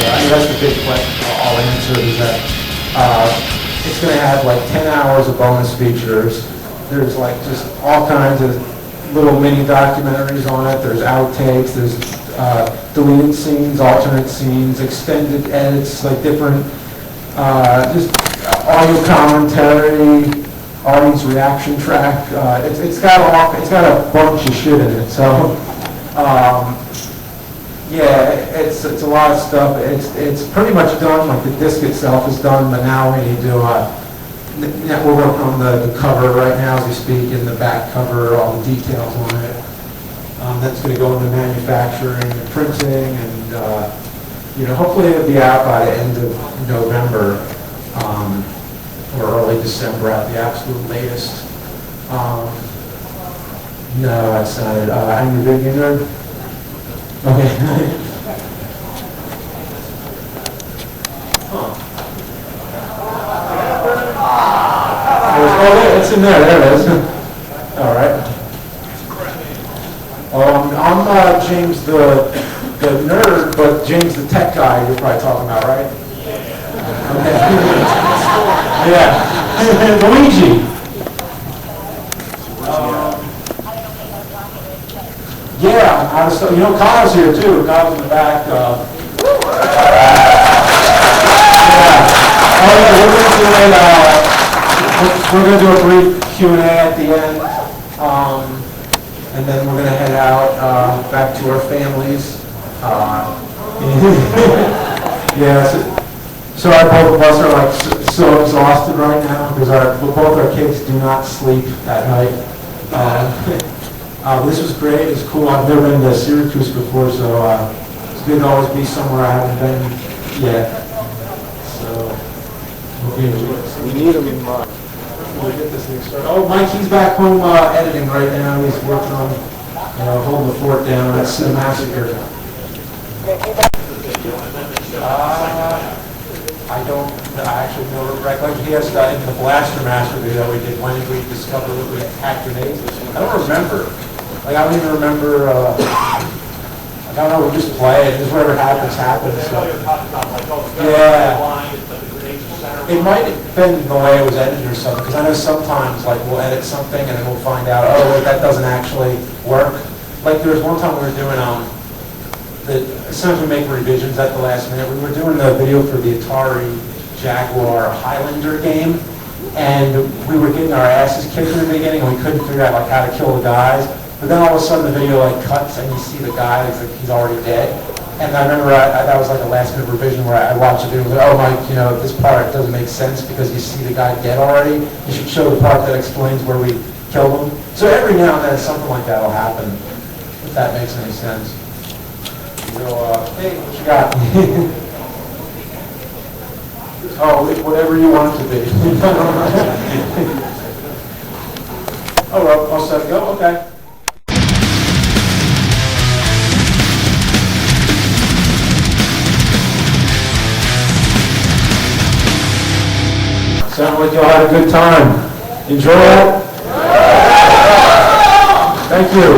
I mean, that's the big question I'll answer is that it's going to have like 10 hours of bonus features. There's like just all kinds of little mini documentaries on it. There's outtakes, there's deleted scenes, alternate scenes, extended edits, like different just audio commentary, audience reaction track. It's got a bunch of shit in it. So yeah, it's a lot of stuff. It's pretty much done. Like the disc itself is done, but now we need to. We're working on the cover right now as we speak, in the back cover, all the details on it. That's going to go into manufacturing and printing, and hopefully it'll be out by the end of November or early December at the absolute latest. No, that's not it. I'm a big nerd. Okay. Huh. Oh, it's in there. There it is. All right. I'm James the nerd, but James the tech guy you're probably talking about, right? Okay. Yeah. Luigi. Yeah, Kyle's here too. Kyle's in the back. Yeah. Oh yeah, we're going to do a brief Q&A at the end, and then we're going to head out back to our families. Yeah. So both of us are like so exhausted right now because both our kids do not sleep at night. This was great. It's cool. I've never been to Syracuse before, so it's good to always be somewhere I haven't been yet. So we need them in mind. We'll get this thing started. Oh, Mike, he's back home editing right now. He's working on, holding the fort down. That's the massacre. I actually know recollection. He has in the Blaster Master video we did. When did we discover that we hacked grenades? I don't remember. Like, I don't even remember, I don't know, we just play it, just whatever happens, happens. So. Yeah. It might have been the way it was edited or something, because I know sometimes, like, we'll edit something and then we'll find out, oh, wait, that doesn't actually work. Like, there was one time we were doing, sometimes we make revisions at the last minute. We were doing the video for the Atari Jaguar Highlander game, and we were getting our asses kicked in the beginning, and we couldn't figure out, like, how to kill the guys. But then all of a sudden the video like cuts and you see the guy, he's already dead. And I remember that was like a last minute revision where I watched the video and was like, oh Mike, this part doesn't make sense because you see the guy dead already. You should show the part that explains where we killed him. So every now and then something like that will happen, if that makes any sense. So, hey, what you got? Oh, whatever you want it to be. Oh, well, all set to go? Okay. Sounds like y'all had a good time. Enjoy it? Thank you.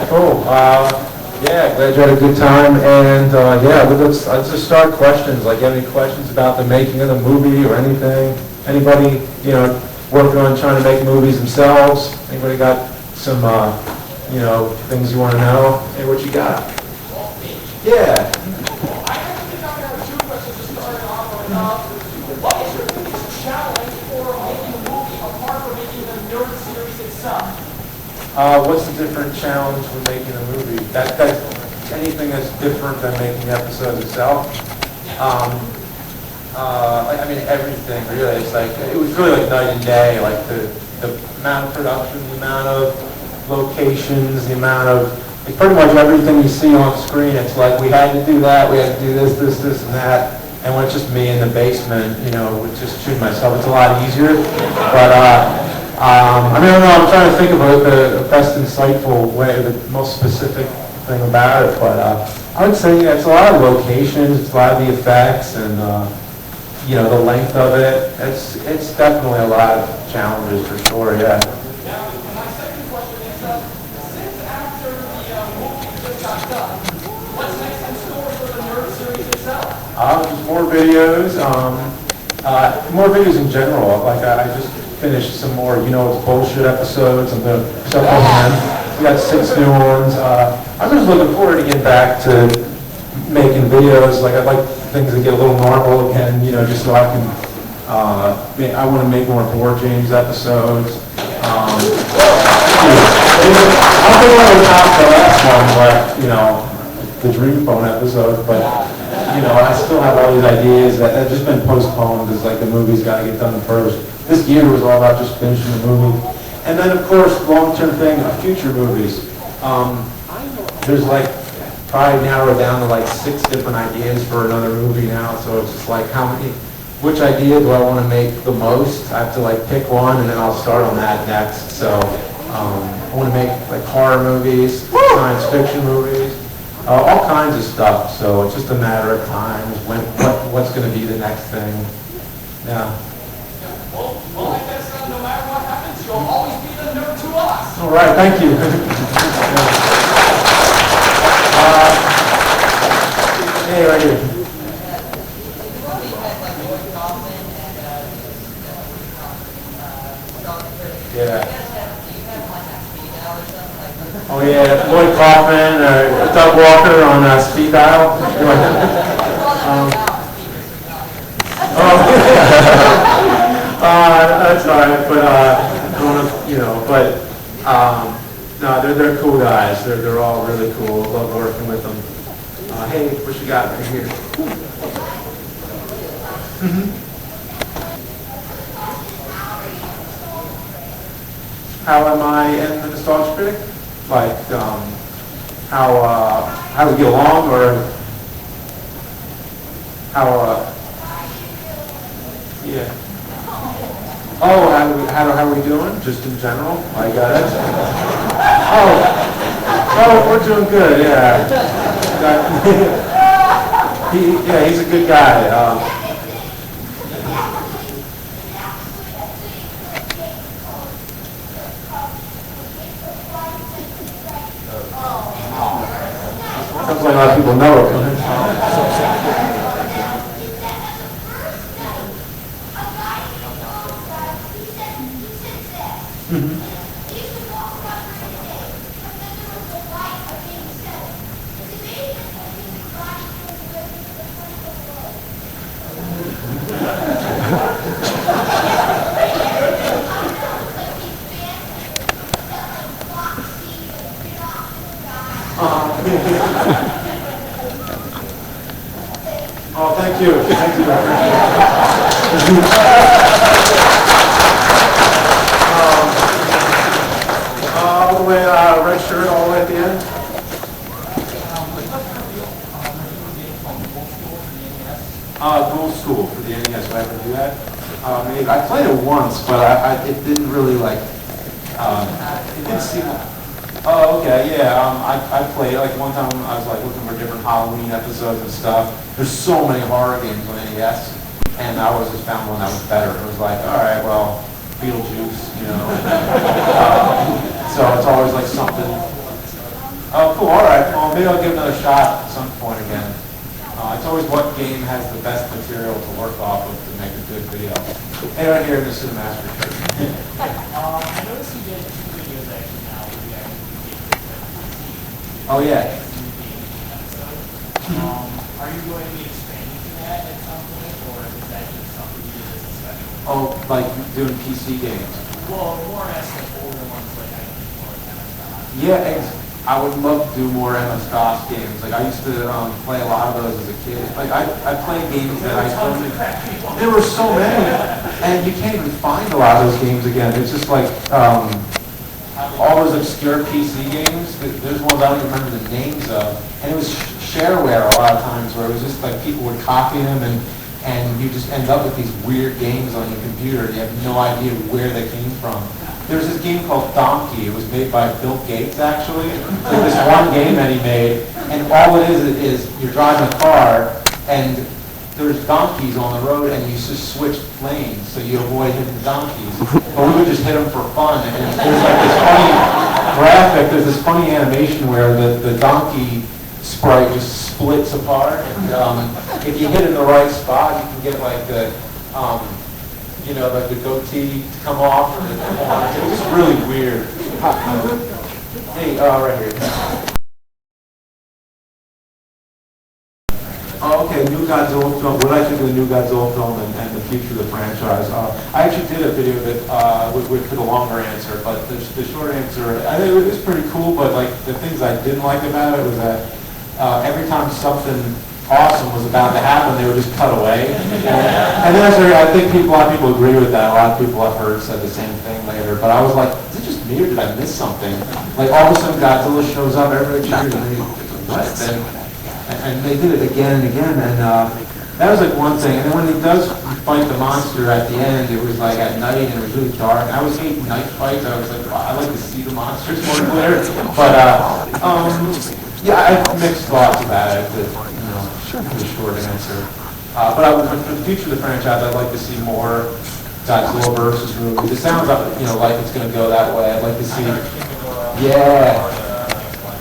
Cool. Yeah, glad you had a good time. And yeah, let's just start questions. Like, any questions about the making of the movie or anything? Anybody, working on trying to make movies themselves? Anybody got some, things you want to know? Hey, what you got? Yeah. I actually have two questions to start off with. What is your biggest challenge for making a movie apart from making the nerd series itself? What's the different challenge with making a movie? That's anything that's different than making the episode itself. I mean, everything really. It's like it was really like night and day. Like the amount of production, the amount of locations, the amount of like pretty much everything you see on screen. It's like we had to do that, we had to do this, and that. And when it's just me in the basement, with just shooting myself, it's a lot easier. But I don't know. I'm trying to think of the best insightful way, the most specific thing about it. But I would say it's a lot of locations, it's a lot of the effects, and the length of it. It's definitely a lot of challenges for sure. Yeah. Now, my second question is, since after the movie just got done, what's next in store for the nerd series itself? Just more videos. More videos in general. Like I just finished some more, it's bullshit episodes and the stuff on them. We got 6 new ones. I'm just looking forward to getting back to making videos. Like I'd like things to get a little normal again, just so I can. I want to make more board games episodes. I don't think I would top the last one, but the Dream Phone episode, but. I still have all these ideas that have just been postponed because the movie's got to get done first. This year was all about just finishing the movie. And then, of course, long-term thing, future movies. There's probably narrowed down to 6 different ideas for another movie now. So it's just which idea do I want to make the most? I have to pick one and then I'll start on that next. So I want to make horror movies, science fiction movies. All kinds of stuff, so it's just a matter of time, what's going to be the next thing. Yeah. Well, I guess no matter what happens, you'll always be the nerd to us. All right, thank you. Hey, right here. Yeah. Oh yeah, Lloyd Kaufman or Doug Walker on speed dial. That's all right, but no, they're cool guys. They're all really cool. Love working with them. Hey, what you got right here? How am I in the Nostalgia Critic? How we get along, or yeah. Oh, how are we doing? Just in general? I got it. Oh, we're doing good. Yeah. He's a good guy. Sounds like a lot of people know it. Oh, thank you. Thank you. All the way, red shirt all the way at the end. Dual School for the NES. Did I ever do that? Maybe. I played it once, but it didn't really it didn't seem. Oh, okay, yeah. I played one time. I was looking for different Halloween episodes and stuff. There's so many horror games on NES, and I always just found one that was better. It was all right, well, Beetlejuice, so it's always something. Oh, cool. All right. Well, maybe I'll give another shot at some point again. It's always what game has the best material to work off of to make a good video. Hey, right here, this is the master. I noticed you did 2 videos actually now. Oh yeah. Are you going to be expanding to that at some point, or is that just something you do as a special? Oh, doing PC games. Well, more as older ones more MS-DOS. Yeah, I would love to do more MS-DOS games. I used to play a lot of those as a kid. I played games that I couldn't. There were so many, and you can't even find a lot of those games again. It's just all those obscure PC games. There's ones I don't even remember the names of, and it was shareware a lot of times where it was just people would copy them and you just end up with these weird games on your computer. You have no idea where they came from. There was this game called Donkey. It was made by Bill Gates, actually. This one game that he made, and all it is you're driving a car, and there's donkeys on the road, and you just switch lanes so you avoid hitting donkeys. But we would just hit them for fun, and there's this funny graphic, there's this funny animation where the donkey sprite just splits apart. And if you hit it in the right spot, you can get like the, like the goatee to come off. It's just really weird. Hey, right here. Oh, okay, new Godzilla film. What I think of the new Godzilla film and the future of the franchise. I actually did a video that for the longer answer, but the short answer, I think it was pretty cool. But like the things I didn't like about it was that every time something awesome was about to happen, they would just cut away. And then I think a lot of people agree with that. A lot of people I've heard said the same thing later. But I was like, is it just me or did I miss something? Like all of a sudden Godzilla shows up, everybody cheers, and they what? And they did it again and again, and that was like one thing. And then when he does fight the monster at the end, it was like at night and it was really dark. I was hating night fights. I was like, wow, I like to see the monsters more clear. But yeah, I have mixed thoughts about it. The short answer. But for the future of the franchise, I'd like to see more Godzilla versus movies. It sounds like it's going to go that way. I'd like to see, yeah.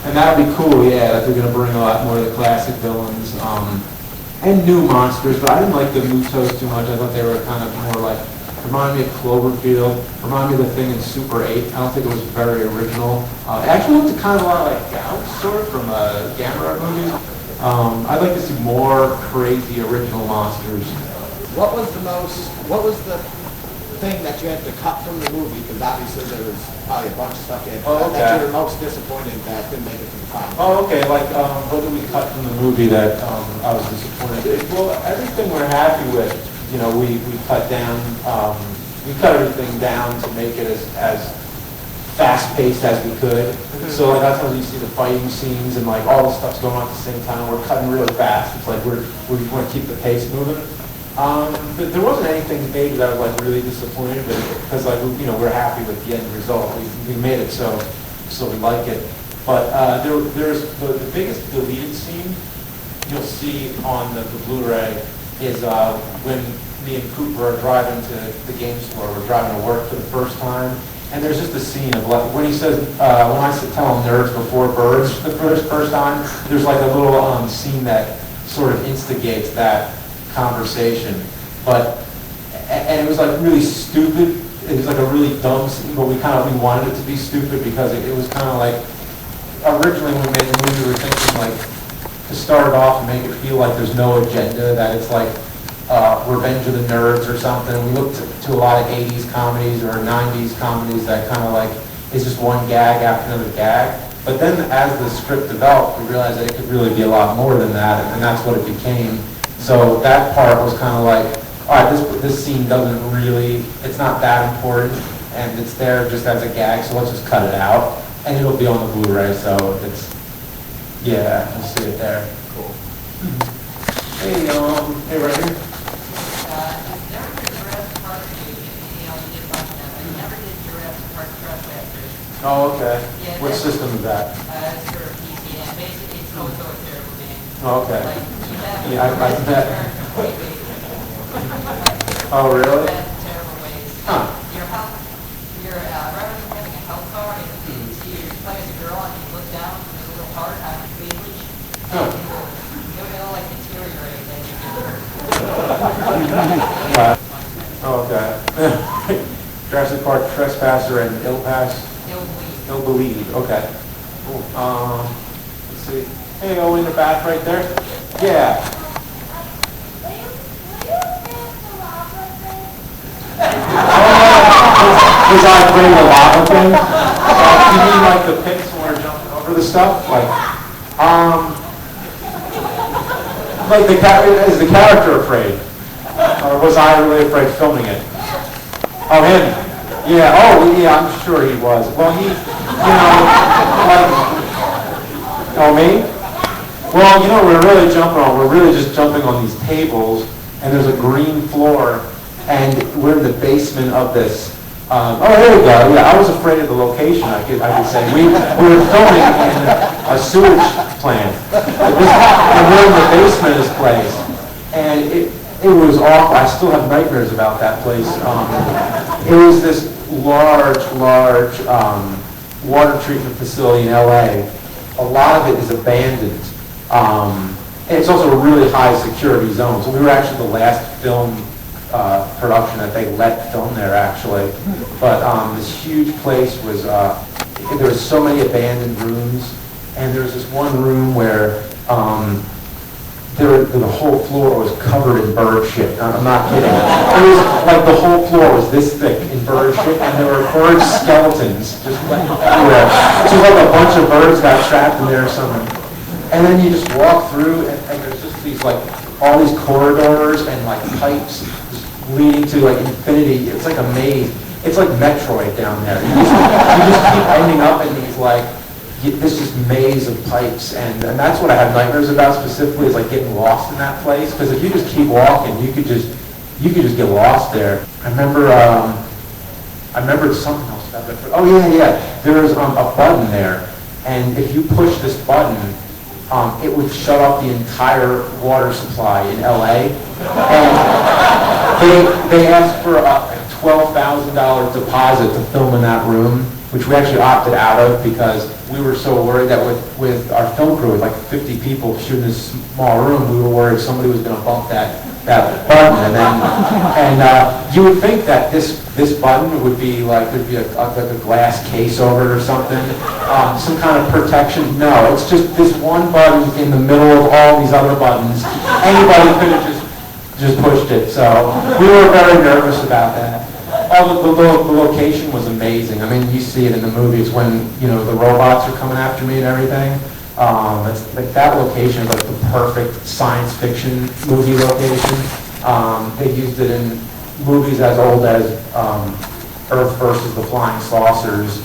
And that would be cool, yeah, if they're going to bring a lot more of the classic villains and new monsters. But I didn't like the Mutos too much. I thought they were kind of more like, reminded me of Cloverfield, reminded me of the thing in Super 8. I don't think it was very original. It actually looked kind of a lot like Gauss, sort of, from Gamera movies. I'd like to see more crazy original monsters. What was the thing that you had to cut from the movie? Because obviously there was probably a bunch of stuff that you were most disappointed that didn't make it to the final. Oh, okay. Like, what did we cut from the movie that I was disappointed? Well, everything we're happy with, we cut down. We cut everything down to make it as fast-paced as we could. So like, that's when you see the fighting scenes and like all the stuff's going on at the same time. We're cutting really fast. It's like we want to keep the pace moving. But there wasn't anything maybe that I was like really disappointed with, because like we're happy with the end result. We made it so we like it. But there's the biggest deleted scene you'll see on the Blu-ray is when me and Cooper are driving to the game store. We're driving to work for the first time, and there's just a scene of like when he says when I tell him nerds before birds the first time. There's like a little scene that sort of instigates that conversation, and it was like really stupid. It was like a really dumb scene, but we wanted it to be stupid because it was kind of like, originally when we made the movie we were thinking like to start it off and make it feel like there's no agenda, that it's like Revenge of the Nerds or something. We looked to a lot of 80s comedies or 90s comedies that kind of like is just one gag after another gag. But then as the script developed, we realized that it could really be a lot more than that, and that's what it became. So that part was kind of like, all right, this scene doesn't really, it's not that important, and it's there just as a gag, so let's just cut it out. And it'll be on the Blu-ray, so it's, yeah, you'll see it there. Cool. Hey, hey, right here. Never did Jurassic Park, you did watch that, but you never did Jurassic Park Trespassers. Oh, okay. Yeah, What system is that? It's for PC, and basically it's also a terrible game. Oh, okay. Like, you have Yeah, I bet. Oh, You really? have terrible ways. Huh. Your house, rather than having a health bar, and you see you're playing as a girl, and you look down, and there's a little heart on your cleavage, Huh. and it'll like deteriorate as you get hurt. Oh, okay. Jurassic Park Trespasser and Ill Believe. Okay. Cool. Let's see. Hey, oh, in the back right there. Yeah. Was I playing the lava thing? You mean like the pits when we're jumping over the stuff? Like is the character afraid? Or was I really afraid filming it? Oh, him. Yeah, oh, yeah, I'm sure he was. Well, oh, me? Well, we're really just jumping on these tables, and there's a green floor, and we're in the basement of this. There we go. Yeah, I was afraid of the location, I could say. We were filming in a sewage plant. And we're in the basement of this place. And it was awful. I still have nightmares about that place. It was this large water treatment facility in LA. A lot of it is abandoned. And it's also a really high security zone. So we were actually the last film production that they let film there, actually. But this huge place was, there was so many abandoned rooms, and there was this one room where the whole floor was covered in bird shit. I'm not kidding. It was like the whole floor was this thick in bird shit, and there were bird skeletons just like everywhere. So like a bunch of birds got trapped in there or something. And then you just walk through, and there's just these like all these corridors and like pipes just leading to like infinity. It's like a maze. It's like Metroid down there. You just keep ending up in these like this just maze of pipes, and that's what I have nightmares about specifically, is like getting lost in that place. Because if you just keep walking, you could just get lost there. I remember something else about that. Oh yeah. There was a button there, and if you push this button, it would shut off the entire water supply in LA. And they asked for a $12,000 deposit to film in that room, which we actually opted out of because we were so worried that with our film crew, with like 50 people shooting this small room, we were worried somebody was going to bump that button. And you would think that this button would be like a glass case over it or something, some kind of protection. No, it's just this one button in the middle of all these other buttons. Anybody could have just pushed it. So we were very nervous about that. The location was amazing. I mean, you see it in the movies when, the robots are coming after me and everything. It's like that location is like the perfect science fiction movie location. They used it in movies as old as Earth versus the Flying Saucers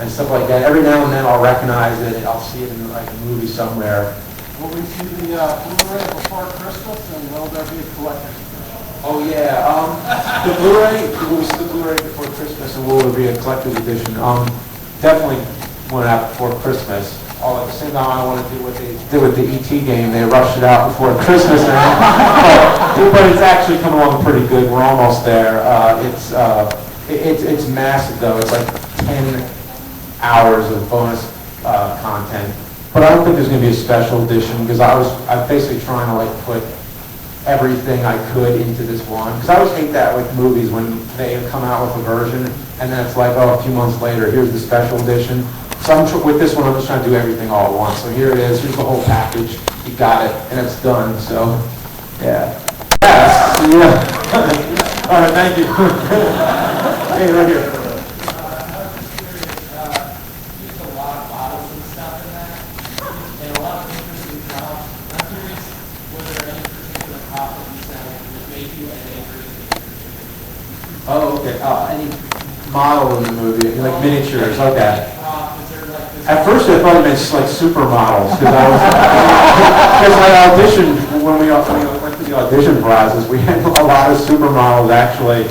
and stuff like that. Every now and then I'll recognize it. I'll see it in like a movie somewhere. Will we see the Blu-ray before Christmas, and will there be a collector's edition? Oh yeah, the Blu-ray, will we see the Blu-ray before Christmas, and will there be a collector's edition? Definitely went out before Christmas. All at the same time, I want to do what they did with the ET game. They rushed it out before Christmas, but it's actually coming along pretty good. We're almost there. It's massive though. It's like 10 hours of bonus content. But I don't think there's going to be a special edition because I'm basically trying to like put everything I could into this one. Because I always hate that with movies when they come out with a version and then it's like, oh, a few months later, here's the special edition. So with this one, I'm just trying to do everything all at once. So here it is. Here's the whole package. You got it, and it's done. So, yeah. Yes. Yeah. All right. Thank you. Hey, right here. Oh, okay. Any model in the movie, like miniatures, okay. At first I thought it meant like supermodels, because I auditioned, when we went to the audition process, we had a lot of supermodels actually,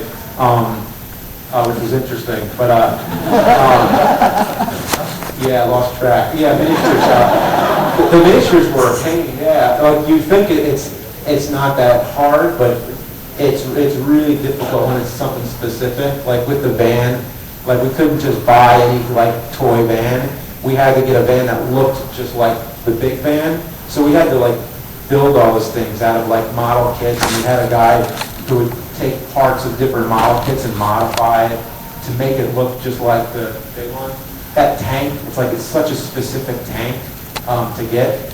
which was interesting, but yeah, I lost track. Yeah, miniatures. The miniatures were a pain, yeah. Like you think it's not that hard, but it's really difficult when it's something specific. Like with the van, like we couldn't just buy any like toy van. We had to get a van that looked just like the big van. So we had to like build all those things out of like model kits, and we had a guy who would take parts of different model kits and modify it to make it look just like the big one. That tank, it's such a specific tank to get.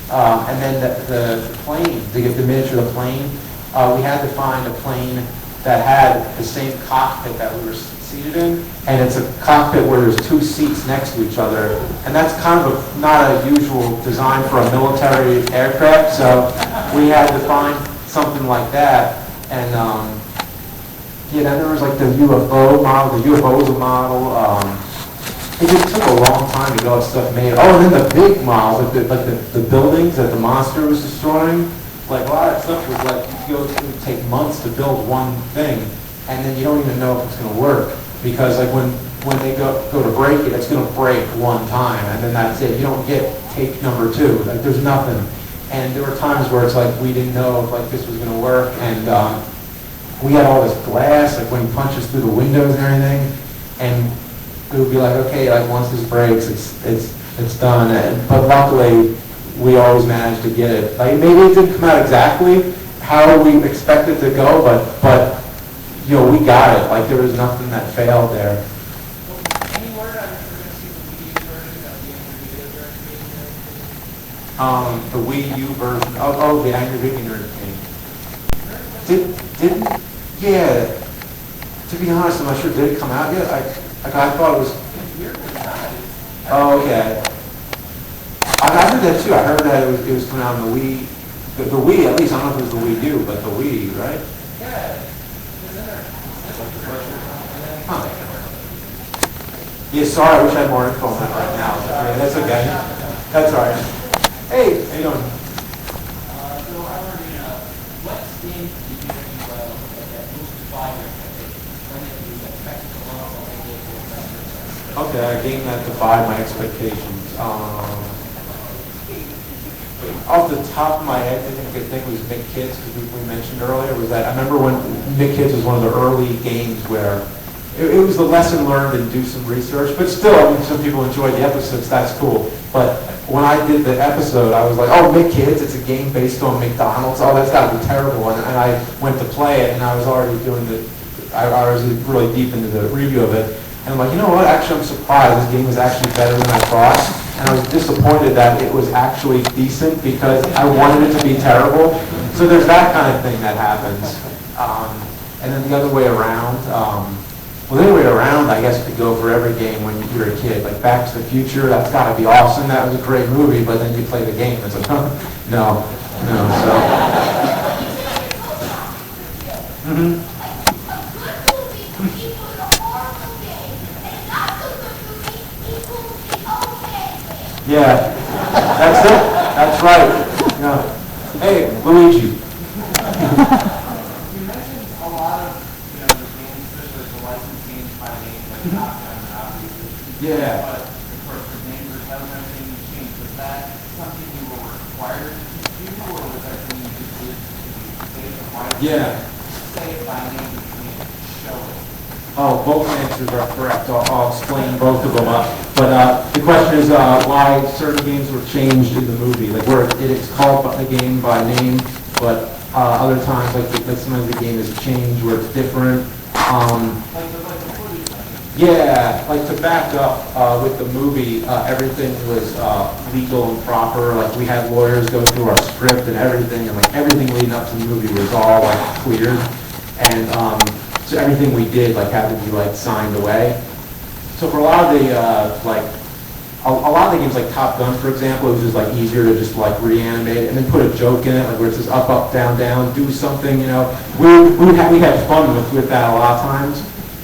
And then the plane, to get the miniature of the plane, we had to find a plane that had the same cockpit that we were seated in, and it's a cockpit where there's two seats next to each other, and that's kind of not a usual design for a military aircraft, so we had to find something like that. And then there was like the UFO model. The UFO was a model. It just took a long time to get all that stuff made. Oh, and then the big models, like the buildings that the monster was destroying. Like a lot of that stuff was like it would take months to build one thing, and then you don't even know if it's going to work, because like when they go to break it, it's going to break one time, and then that's it. You don't get take number two. Like there's nothing. And there were times where it's like we didn't know if like this was going to work, and we had all this glass, like when he punches through the windows and everything, and it would be like, okay, like once this breaks, it's done. But luckily, we always managed to get it. Like maybe it didn't come out exactly how we expected to go, but you know, we got it. Like there was nothing that failed there. Any word on if we're going to see the Wii U version of the Angry Video Director? The Wii U version. Oh, the Angry Video game. Didn't? Yeah. To be honest, I'm not sure. Did it come out yet? I thought it was. Oh, okay. I heard that too. I heard that it was coming out on the Wii. The Wii, at least, I don't know if it was the Wii U, but the Wii, right? Yeah. Huh. Yeah, sorry, I wish I had more info on that right now. Yeah, that's okay. That's all right. Hey, how you doing? So I already what games did you look at that moved to 5 expectations? When did you expect to launch what they did for investors? Okay, a game that defied my expectations. Off the top of my head, I think it was Nick Kids, because we mentioned earlier, was that I remember when Nick Kids was one of the early games where it was the lesson learned and do some research, but still, I mean, some people enjoyed the episodes, that's cool. But when I did the episode, I was like, oh, Nick Kids, it's a game based on McDonald's, oh, that's got to be terrible. And I went to play it, and I was already doing I was really deep into the review of it. And I'm like, you know what, actually I'm surprised, this game was actually better than I thought. And I was disappointed that it was actually decent because I wanted it to be terrible. So there's that kind of thing that happens. And then the other way around, the other way around, I guess, could go for every game when you're a kid. Like Back to the Future, that's got to be awesome. That was a great movie, but then you play the game. It's like, no. So. Mm-hmm. Yeah, that's it. That's right. Yeah. Hey, Luigi. You mentioned a lot of, the games, especially the licensed games by name, like Top Gun and obviously. Yeah. But of course, the names or titles and everything you changed. Was that something you were required to do, or was that something you just did to say it by Yeah. say it by name, you can't show it? Oh, both answers are correct. I'll explain both of them up. But the question is why certain games were changed in the movie. Like where it's called a game by name, but other times, like sometimes the game is changed where it's different. Yeah, like to back up with the movie, everything was legal and proper. Like we had lawyers go through our script and everything, and like everything leading up to the movie was all like cleared. And so everything we did like had to be like signed away. So for a lot of the a lot of the games like Top Gun, for example, it was just like easier to just like reanimate it and then put a joke in it, like where it says up, up, down, down, do something, We had fun with that a lot of times.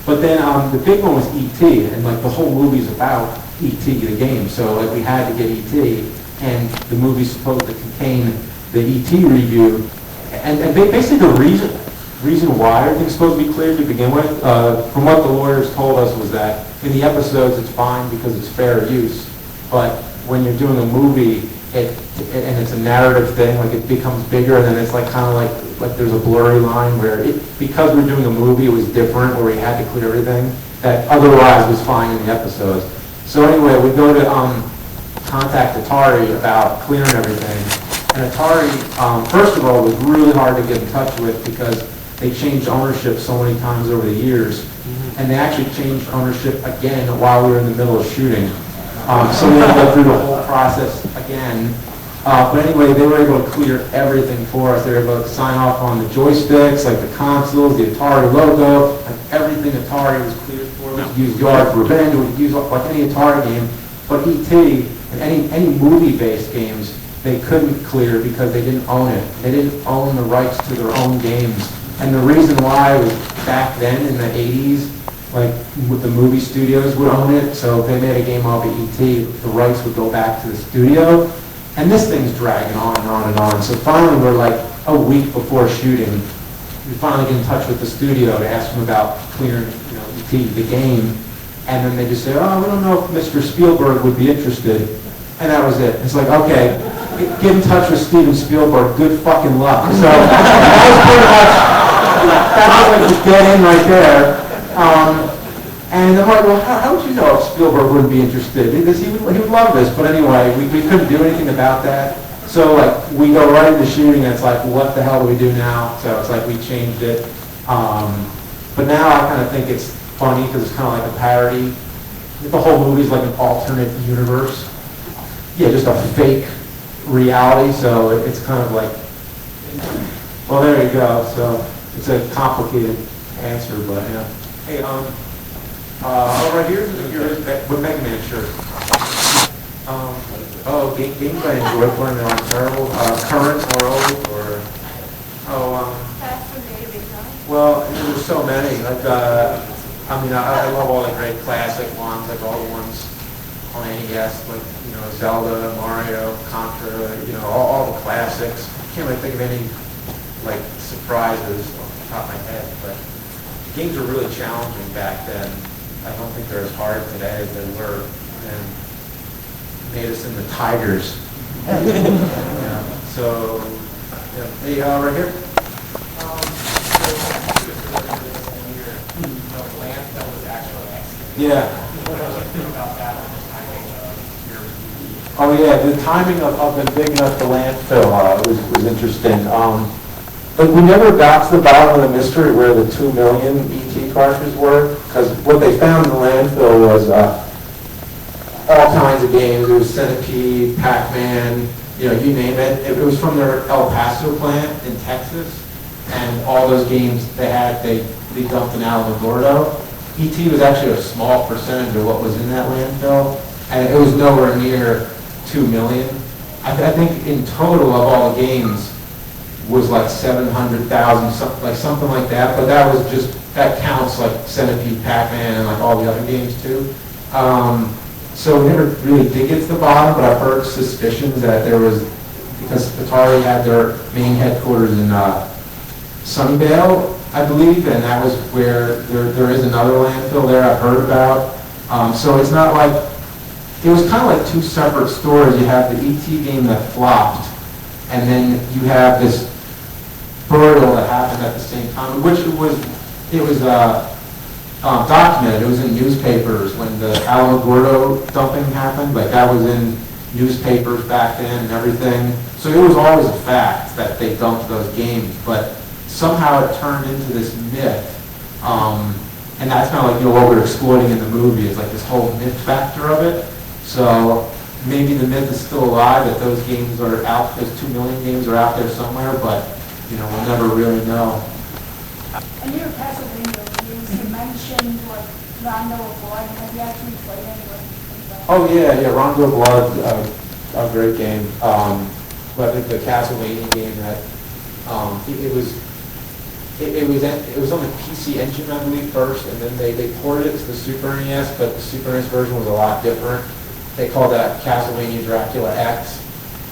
But then the big one was E.T. and like the whole movie's about E.T. the game. So like we had to get E.T. and the movie's supposed to contain the E.T. review. And basically the reason why everything's supposed to be clear to begin with, from what the lawyers told us, was that in the episodes it's fine because it's fair use, but when you're doing a movie and it's a narrative thing, like it becomes bigger, and then it's like kind of like there's a blurry line where because we're doing a movie, it was different where we had to clear everything that otherwise was fine in the episodes. So anyway, we go to contact Atari about clearing everything, and Atari, first of all, was really hard to get in touch with because they changed ownership so many times over the years, and they actually changed ownership again while we were in the middle of shooting. So we had to go through the whole process again. But anyway, they were able to clear everything for us. They were able to sign off on the joysticks, like the consoles, the Atari logo, like everything Atari was cleared for. We could use Yard for Revenge, we could use like any Atari game. But E.T. and any movie-based games, they couldn't clear because they didn't own it. They didn't own the rights to their own games. And the reason why was back then in the 80s, like with the movie studios would own it. So if they made a game off of E.T., the rights would go back to the studio. And this thing's dragging on and on and on. So finally, we're like a week before shooting, we finally get in touch with the studio to ask them about clearing, E.T., the game. And then they just say, oh, we don't know if Mr. Spielberg would be interested. And that was it. It's like, okay, get in touch with Steven Spielberg. Good fucking luck. So that was pretty much... That's like just dead in right there. And I'm like, well, how would you know if Spielberg wouldn't be interested? Because he would love this. But anyway, we couldn't do anything about that. So like, we go right into shooting, and it's like, what the hell do we do now? So it's like, we changed it. But now I kind of think it's funny, because it's kind of like a parody. The whole movie's like an alternate universe. Yeah, just a fake reality, so it's kind of like, well, there you go. So it's a complicated answer, but yeah. Hey, right here, with Mega Man shirt. Games I enjoy playing that aren't terrible. Current or old, or well, there's so many. Like, I love all the great classic ones, like all the ones on NES, like Zelda, Mario, Contra, all the classics. I can't really think of any like surprises off the top of my head, but games were really challenging back then. I don't think they're as hard today as they were, and made us into tigers. So, hey, right here. Yeah. Oh yeah, the timing of them digging up the landfill was interesting. But we never got to the bottom of the mystery where the 2 million ET cartridges were, because what they found in the landfill was all kinds of games. It was Centipede, Pac-Man, you name it. It was from their El Paso plant in Texas, and all those games they dumped in Alamogordo. ET was actually a small percentage of what was in that landfill, and it was nowhere near 2 million. I think in total of all the games was like 700,000, something like that, but that counts like Centipede, Pac-Man, and like all the other games too. So we never really did get to the bottom, but I've heard suspicions that there was, because Atari had their main headquarters in Sunnyvale, I believe, and that was where there is another landfill there I've heard about. So it's not like, it was kind of like two separate stories. You have the ET game that flopped, and then you have this burial that happened at the same time, which it was documented. It was in newspapers when the Alamogordo dumping happened. Like, that was in newspapers back then and everything. So it was always a fact that they dumped those games, but somehow it turned into this myth. And that's kind of like what we're exploiting in the movie, is like this whole myth factor of it. So maybe the myth is still alive, that those games are out, those 2 million games are out there somewhere, but we'll never really know. In your Castlevania games, you mentioned like Rondo of Blood. Have you actually played any of them? Oh yeah, Rondo of Blood, a great game. But the Castlevania game that it was on the PC Engine, I believe, first, and then they ported it to the Super NES, but the Super NES version was a lot different. They called that Castlevania Dracula X.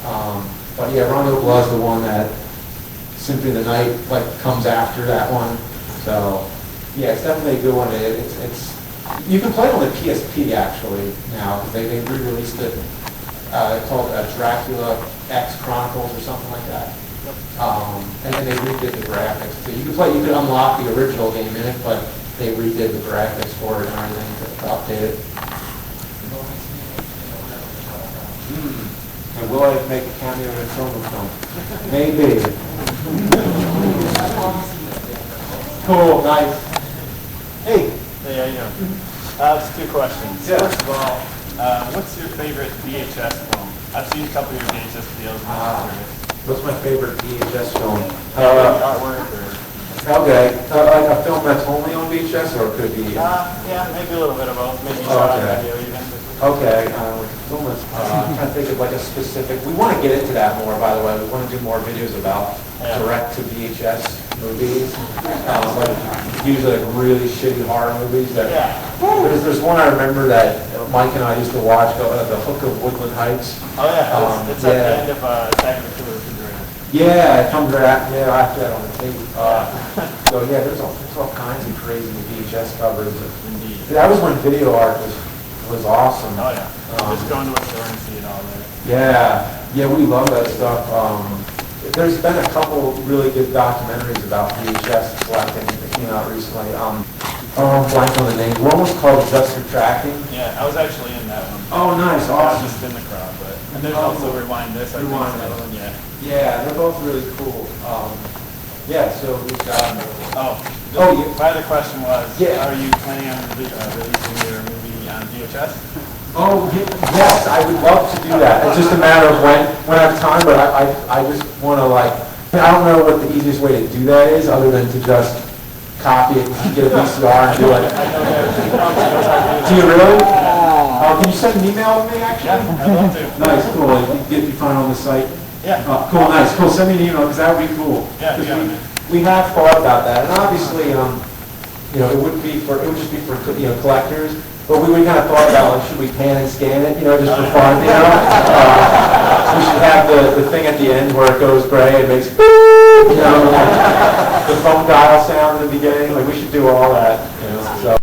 But yeah, Rondo of Blood's the one that Symphony of the Night comes after that one. So yeah, it's definitely a good one. It's you can play it on the PSP actually now, because they re-released it. Called Dracula X Chronicles or something like that. And then they redid the graphics. So you could unlock the original game in it, but they redid the graphics for it and everything to update it. And will I make a cameo in a film? Maybe. Cool, nice. Hey. Hey, how you doing? Just 2 questions. Yeah. First of all, what's your favorite VHS film? I've seen a couple of your VHS videos. What's my favorite VHS film? Artwork or... Okay, like a film that's only on VHS, or it could be... yeah, maybe a little bit of both. Maybe okay. video even. Okay, film is, I'm trying to think of like a specific... We want to get into that more, by the way. We want to do more videos about direct-to-VHS movies. Usually like really shitty horror movies. There's one I remember that Mike and I used to watch, The Hook of Woodland Heights. Oh yeah, it's at the end of Attack of the Killer Refrigerator. Yeah, it comes right after that on the tape. So yeah, there's all kinds of crazy VHS covers. Indeed. That was when video art was awesome. Oh yeah, just going to a store and see it all there. Yeah, we love that stuff. There's been a couple really good documentaries about VHS collecting that came out recently. Blank on the name. One was called Just Subtracting. Yeah, I was actually in that one. Oh, nice, I was awesome. just in the crowd, but and there's also Rewind This. I think, Rewind so. This. Yeah, they're both really cool. Yeah, so we've got. My other question was, Yeah. are you planning on releasing your movie on VHS? Oh, yes, I would love to do that. It's just a matter of when I have time, but I just want to I don't know what the easiest way to do that is, other than to just copy it, get a VCR and do it. Do you really? Can you send an email to me, actually? Yeah, I'd love to. Nice, cool. You find on the site? Yeah. Cool, nice, cool. Send me an email, because that would be cool. Yeah, 'Cause yeah. we have thought about that, and obviously, it would just be for, collectors, but we kind of thought about, should we pan and scan it, just for fun, we should have the thing at the end where it goes gray and makes, the phone dial sound in the beginning, we should do all that, so.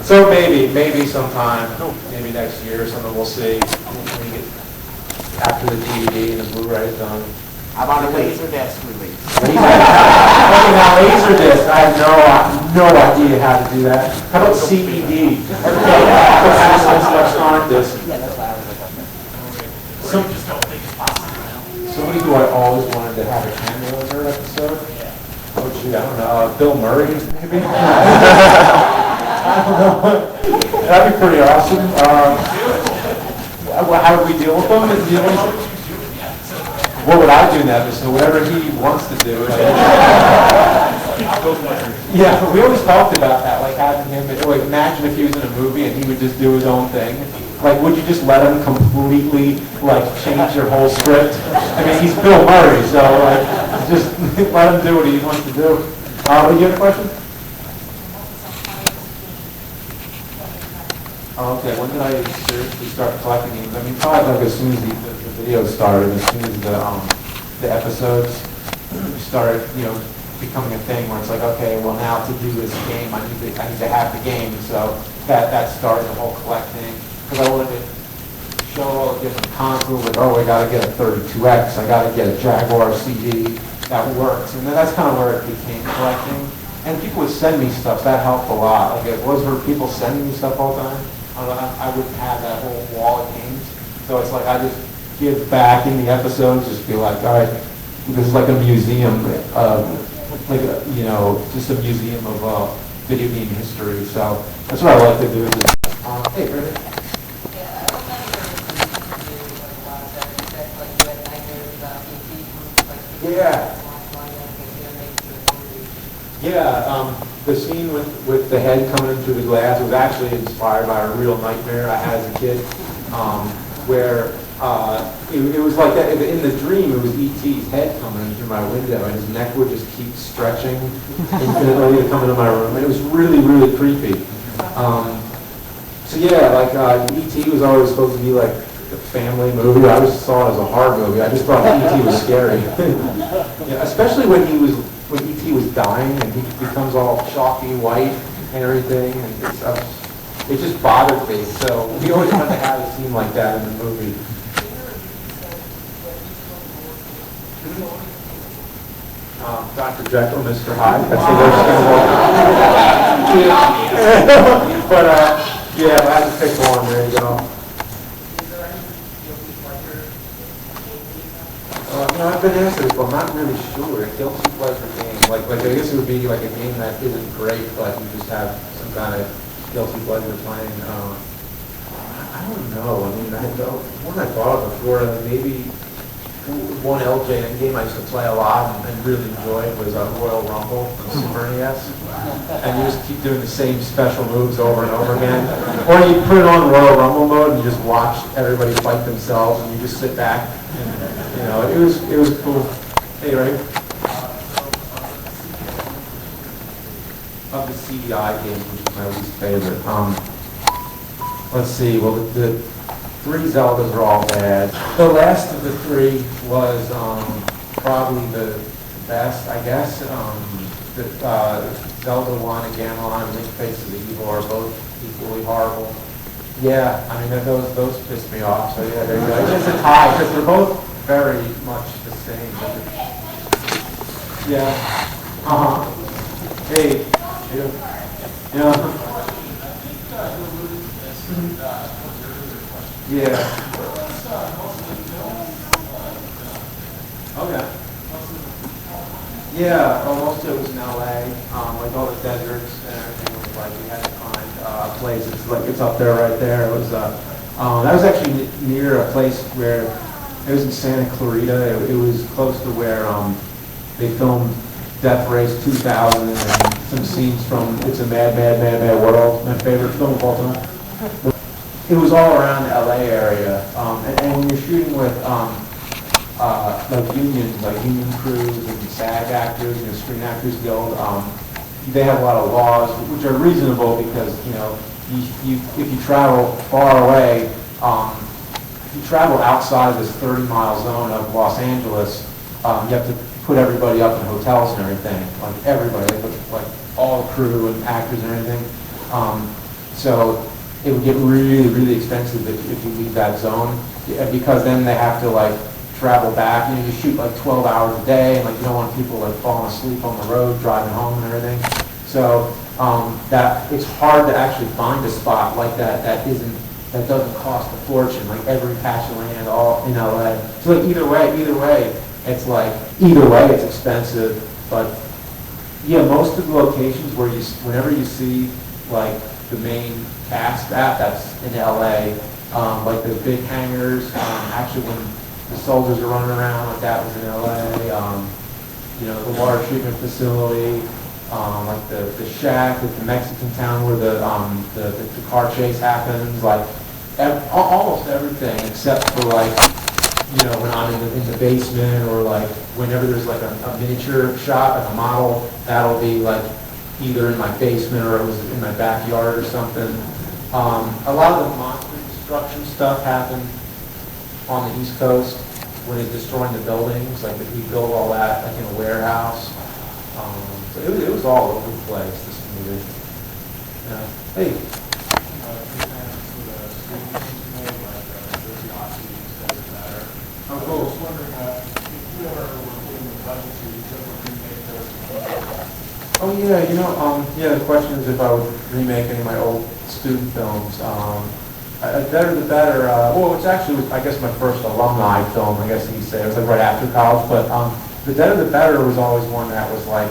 So maybe sometime, maybe next year or something, we'll see. When we get after the DVD and the Blu-ray is done. How about a Laserdisc release? Laserdisc, I have no idea how to do that. How about CED? Electronic disc. Somebody who I always wanted to have a cameo in their episode. Oh shoot, I don't know. Bill Murray, maybe. I don't know. That'd be pretty awesome. How would we deal with them? What would I do in that? So whatever he wants to do. Yeah, we always talked about that, having him. Imagine if he was in a movie and he would just do his own thing. Would you just let him completely change your whole script? I mean, he's Bill Murray, so just let him do what he wants to do. You have a question? Oh, okay, when did I seriously start collecting these? I mean, probably as soon as the videos started, as soon as the episodes started, becoming a thing where it's okay, well now to do this game, I need to have the game, so that started the whole collecting, because I wanted to show all the different consoles, I gotta get a 32X, I gotta get a Jaguar CD, that works, and then that's kind of where it became collecting. And people would send me stuff, so that helped a lot. It was for people sending me stuff all the time. I wouldn't have that whole wall of games. So it's I just give back in the episodes, just be all right, this is like a museum, just a museum of video game history. So that's what I like to do. Hey, Brandon. Yeah, I don't remember a lot of that. You had nightmares about ET, Yeah. Yeah, the scene with the head coming in through the glass was actually inspired by a real nightmare I had as a kid, where it was like that. In the dream, it was E.T.'s head coming in through my window, and his neck would just keep stretching infinitely to come into my room. And it was really, really creepy. So yeah, E.T. was always supposed to be a family movie. I always saw it as a horror movie. I just thought E.T. was scary, especially when E.T. was dying and he becomes all chalky white and everything, and it just bothered me. So we always had to have a scene like that in the movie. Dr. Jekyll, Mr. Hyde. That's the worst thing. But yeah, I had to pick one. There you go. I've been asked this, but I'm not really sure. A guilty pleasure game, I guess it would be a game that isn't great, but you just have some kind of guilty pleasure playing. I don't know. I mean, one I thought of before, maybe one LJN game I used to play a lot and really enjoyed was Royal Rumble on Super NES. And you just keep doing the same special moves over and over again. Or you put it on Royal Rumble mode and you just watch everybody fight themselves and you just sit back. And, it was cool. Hey, Ray. Of the CDI games, which is my least favorite. Let's see. Well, the three Zeldas are all bad. The last of the three was probably the best, I guess. Zelda 1 and Gamelon and Link Faces of Evil are both equally horrible. Yeah, I mean, those piss me off, so yeah, there you go. It's just a tie, because they're both very much the same. Yeah. Uh-huh. Hey. Yeah. Yeah. Okay. Yeah, well, most of it was in LA, like all the deserts and everything was like, we had to find places, like it's up there right there. It was, that was actually near a place where, it was in Santa Clarita. It was close to where they filmed Death Race 2000 and some scenes from It's a Mad, Mad, Mad, Mad World, my favorite film of all time. It was all around the LA area, and when you're shooting with like union crews and SAG actors, Screen Actors Guild, they have a lot of laws which are reasonable because if you travel far away, if you travel outside of this 30-mile zone of Los Angeles, you have to put everybody up in hotels and everything, like everybody, like all the crew and actors and everything. So it would get really, really expensive if you leave that zone, because then they have to like travel back. You shoot like 12 hours a day, and like you don't want people like falling asleep on the road driving home and everything. So that it's hard to actually find a spot like that that doesn't cost a fortune, like every patch of land all in LA. So like either way, it's expensive. But yeah, most of the locations where whenever you see like the main cast that's in LA, like the big hangars, actually when the soldiers are running around, like that was in LA, the water treatment facility, like the shack at the Mexican town where the car chase happens, like almost everything except for like, when I'm in the basement, or like whenever there's like a miniature shot, like a model, that'll be like either in my basement or it was in my backyard or something. A lot of the monster destruction stuff happened on the East Coast when he's destroying the buildings, like we built all that like in a warehouse. So it was all over the place, this movie. Hey. I was just wondering if you ever were given the budget to remake those. Oh yeah, the question is if I would remake any of my old student films. Better the Better, well, it's actually, I guess, my first alumni film, I guess you could say. It was like right after college, but The Better the Better was always one that was like,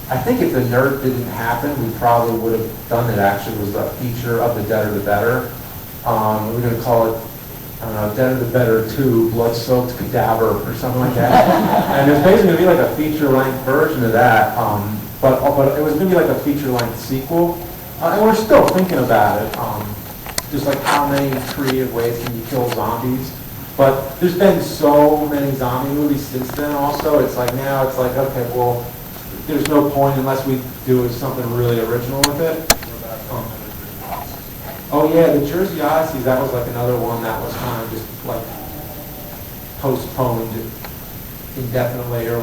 I think if The Nerd didn't happen, we probably would have done it actually, was a feature of The Deader the Better. We're going to call it, I don't know, Deader the Better 2, Blood-Soaked Cadaver, or something like that. And it was basically going to be like a feature-length version of that, but it was going to be like a feature-length sequel. And we're still thinking about it. Just like how many creative ways can you kill zombies. But there's been so many zombie movies since then also. It's like now it's like, okay, well, there's no point unless we do something really original with it. Oh yeah, the Jersey Odysseys, that was like another one that was kind of just like postponed indefinitely, or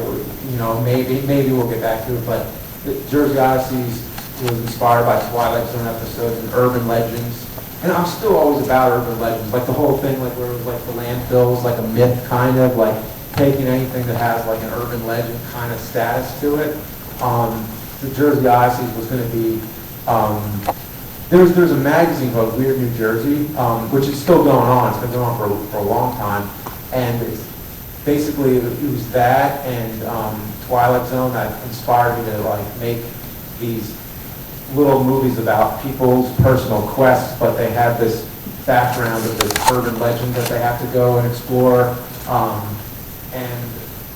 maybe we'll get back to it. But the Jersey Odysseys was inspired by Twilight Zone episodes and urban legends. And I'm still always about urban legends, like the whole thing, like where it was like the landfills, like a myth kind of, like taking anything that has like an urban legend kind of status to it. The Jersey Odysseys was going to be, there's a magazine called Weird New Jersey, which is still going on. It's been going on for a long time. And it's basically, it was that and Twilight Zone that inspired me to like make these little movies about people's personal quests, but they have this background of this urban legend that they have to go and explore. And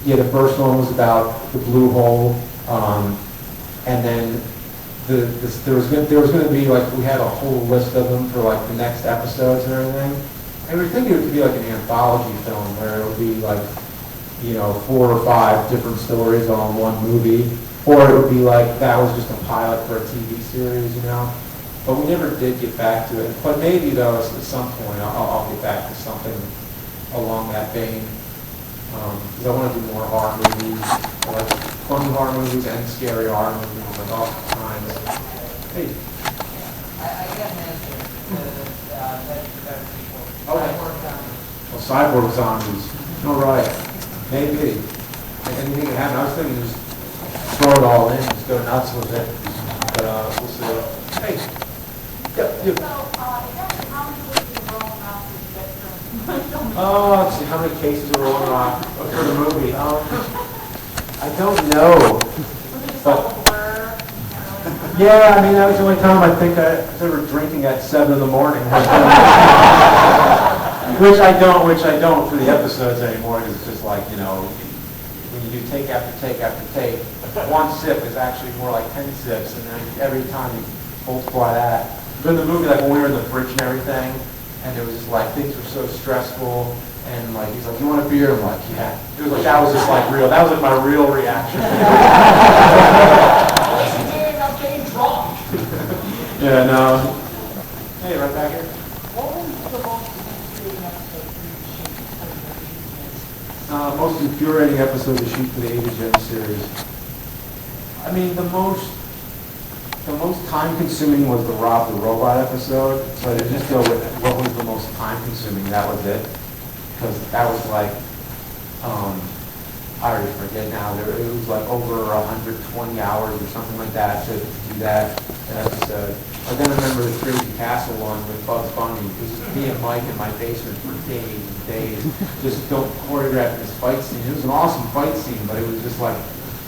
yeah, the first one was about the Blue Hole, and then there was going to be like, we had a whole list of them for like the next episodes and everything. And we were thinking it would be like an anthology film where it would be like, 4 or 5 different stories on one movie. Or it would be like, that was just a pilot for a TV series, But we never did get back to it. But maybe, though, at some point, I'll get back to something along that vein. Because I want to do more horror movies, like funny horror movies and scary horror movies, like all kinds. Hey. I got an answer. Cyborg zombie. Well, cyborg zombies. All right. Maybe. Anything can happen. I was thinking just throw it all in, just go nuts with it. But we'll see. Hey. Yep. You. So, exactly how many cases of rolling off did you get from? Let's see. How many cases are rolling off for the movie? I don't know. Was it just all a blur? Yeah, I mean, that was the only time I think I was ever drinking at 7 in the morning. Which I don't for the episodes anymore. It's just like, you know, when you do take after take after take, one sip is actually more like 10 sips, and then every time you multiply that. But in the movie, like when we were in the fridge and everything, and it was just like, things were so stressful, and like, he's like, you want a beer? I'm like, yeah. It was like, that was just like real, that was like my real reaction. I'm getting drunk. Yeah, no. Hey, right back here. What was the most infuriating episode for you to shoot? Most infuriating episode to shoot for the AVGN series. I mean, the most time-consuming was the Rob the Robot episode. So to just go with what was the most time-consuming, that was it. Because that was like, I already forget now. It was like over 120 hours or something like that to do that episode. I then remember the Crazy Castle one with Bugs Bunny. It was just me and Mike in my basement for days and days, just choreographing this fight scene. It was an awesome fight scene, but it was just like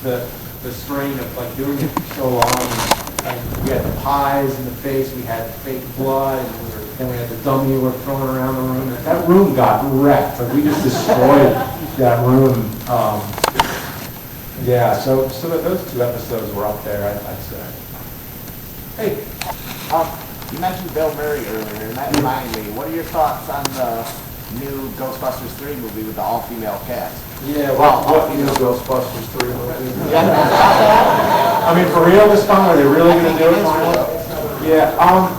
the strain of like doing it for so long. And we had the pies in the face, we had fake blood, and then we had the dummy we were throwing around the room. And that room got wrecked. Like we just destroyed that room. Yeah, so those two episodes were up there, I'd say. Hey. You mentioned Bill Murray earlier, and that reminded me, what are your thoughts on the new Ghostbusters 3 movie with the all-female cast? Yeah, what new Ghostbusters 3 movie? Yeah. I mean, for real this time, are they really going to do it finally? Yeah,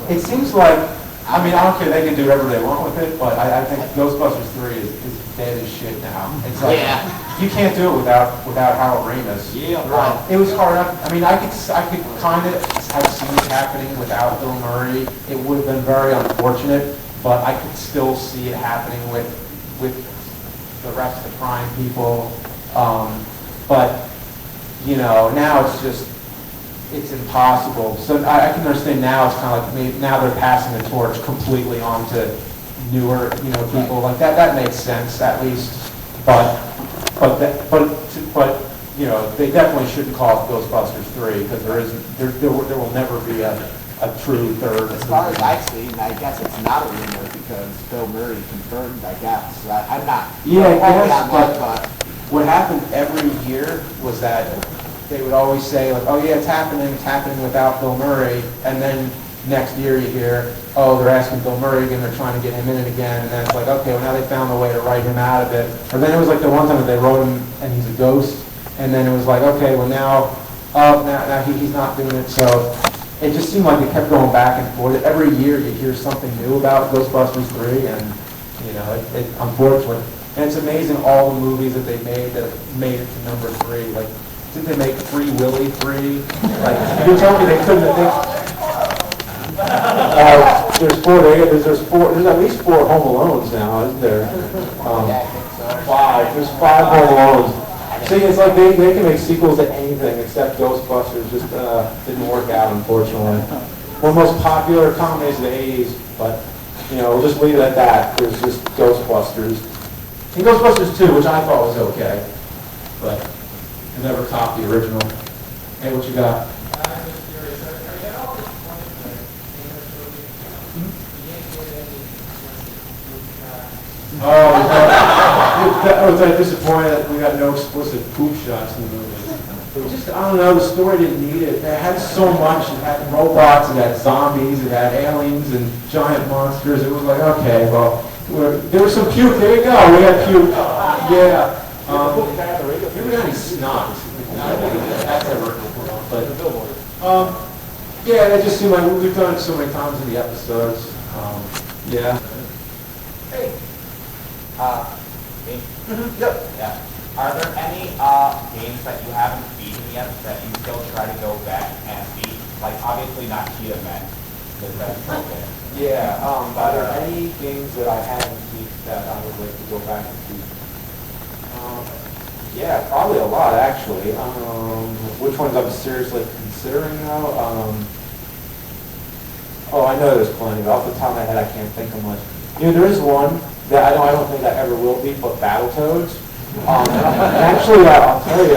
it seems like, I mean, I don't care, they can do whatever they want with it, but I think Ghostbusters 3 is dead as shit now. It's like, you can't do it without Harold Ramis. Yeah, right. It was hard enough. I mean, I could kind of have seen it happening without Bill Murray. It would have been very unfortunate, but I could still see it happening with the rest of the crime people. But you know, now it's impossible. So I can understand now. It's kind of like maybe now they're passing the torch completely on to newer, people like that. That makes sense at least, but they definitely shouldn't call it Ghostbusters 3 because there will never be a true third. As far as I've seen, I guess it's not a rumor because Bill Murray confirmed, I guess. I'm not. Yeah, I guess, but what happened every year was that they would always say, like, oh yeah, it's happening without Bill Murray, and then next year you hear, oh, they're asking Bill Murray again, they're trying to get him in it again, and then it's like, okay, well now they found a way to write him out of it. Or then it was like the one time that they wrote him and he's a ghost, and then it was like, okay, well now he's not doing it, so it just seemed like it kept going back and forth. Every year you hear something new about Ghostbusters 3, and it unfortunately, and it's amazing all the movies that they made that made it to number 3. Like, didn't they make Free Willy 3? Like, you told me they couldn't have made. There's 4. There's at least 4 Home Alones now, isn't there? yeah, I think so. 5. There's 5 Home Alones. See, it's like they can make sequels to anything except Ghostbusters. Just didn't work out, unfortunately. One of the most popular comedies of the 80s, but we'll just leave it at that. There's just Ghostbusters. And Ghostbusters 2, which I thought was okay, but it never topped the original. Hey, what you got? I'm just curious, are you at all disappointed in the famous movie? You didn't get any I was disappointed that we got no explicit poop shots in the movie. It was just, I don't know, the story didn't need it. It had so much. It had robots, it had zombies, it had aliens and giant monsters. It was like, okay, well, there was some puke. There you go. We had puke. Yeah. We got any snot. That's ever. But, yeah, it just seemed like we've done it so many times in the episodes. Yeah. Hey. Me? Yep. Yeah. Are there any games that you haven't beaten yet that you still try to go back and beat? Like, obviously not Cheetah Men, because that's broken. Yeah, are there any games that I haven't beat that I would like to go back and beat? Yeah, probably a lot, actually. Which ones I'm seriously considering, though? Oh, I know there's plenty, but off the top of my head, I can't think of much. There is one that I don't think I ever will beat, but Battletoads. Actually, I'll tell you,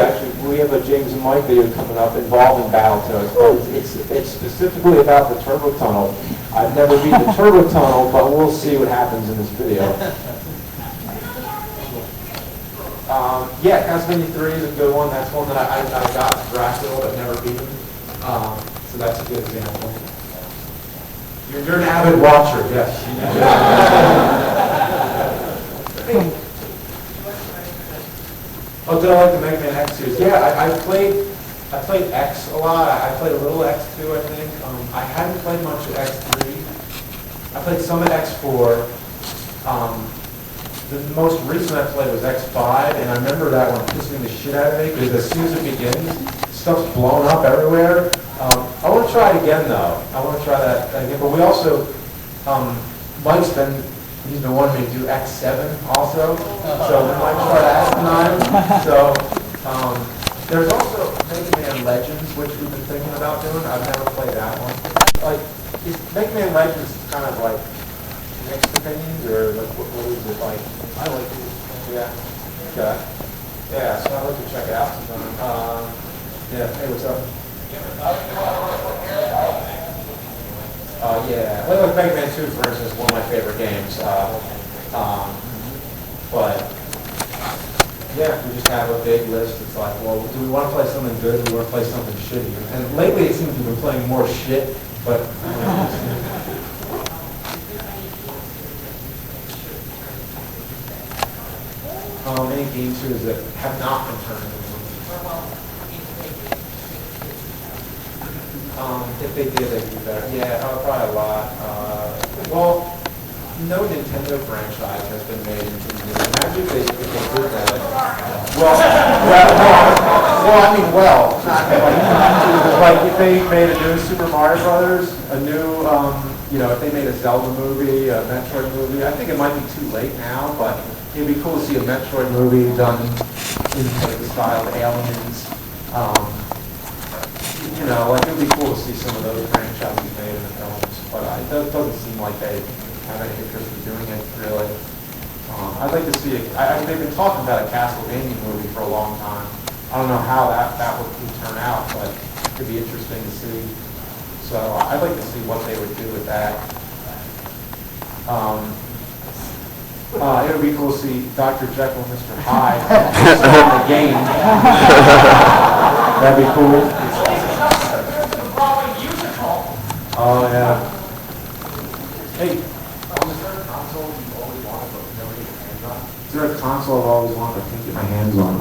we have a James and Mike video coming up involving Battletoads. But it's specifically about the turbo tunnel. I've never beat the turbo tunnel, but we'll see what happens in this video. Yeah, Castlevania 3 is a good one. That's one that I got Dracula, but never beat him. So that's a good example. You're an avid watcher, yes. Oh, did I like the Mega Man X series? Yeah, I played X a lot. I played a little X2, I think. I hadn't played much of X3. I played some of X4. The most recent I played was X5, and I remember that one pissing the shit out of me, because as soon as it begins, stuff's blown up everywhere. I want to try it again, though. I want to try that again. But we also, he's been wanting me to do X7 also, so we might try that tonight. So, there's also Mega Man Legends, which we've been thinking about doing. I've never played that one. Like, is Mega Man Legends kind of like mixed opinions, or like, what is it like? I like it. Yeah. Okay. Yeah, so I'd like to check it out sometime. Yeah, hey, what's up? Yeah, like Mega Man 2, for instance, is one of my favorite games. But, yeah, we just have a big list. It's like, well, do we want to play something good, or do we want to play something shitty? And lately it seems we've been playing more shit, but... Many game series that have not been turned into movies. If they did, they'd do better. Yeah, probably a lot. Well, no Nintendo franchise has been made into a movie. Imagine if they did that. Like if they made a new Super Mario Brothers, a new, if they made a Zelda movie, a Metroid movie. I think it might be too late now, but it'd be cool to see a Metroid movie done in like the style of Aliens. Like it'd be cool to see some of those franchises made in the films, but it doesn't seem like they have any interest in doing it, really. I'd like to see it. They've been talking about a Castlevania movie for a long time. I don't know how that would turn out, but it could be interesting to see. So I'd like to see what they would do with that. It would be cool to see Dr. Jekyll and Mr. Hyde in the game. That'd be cool. Oh, yeah. Hey, is there a console you've always wanted but never get your hands on? Is there a console I've always wanted but can't get my hands on?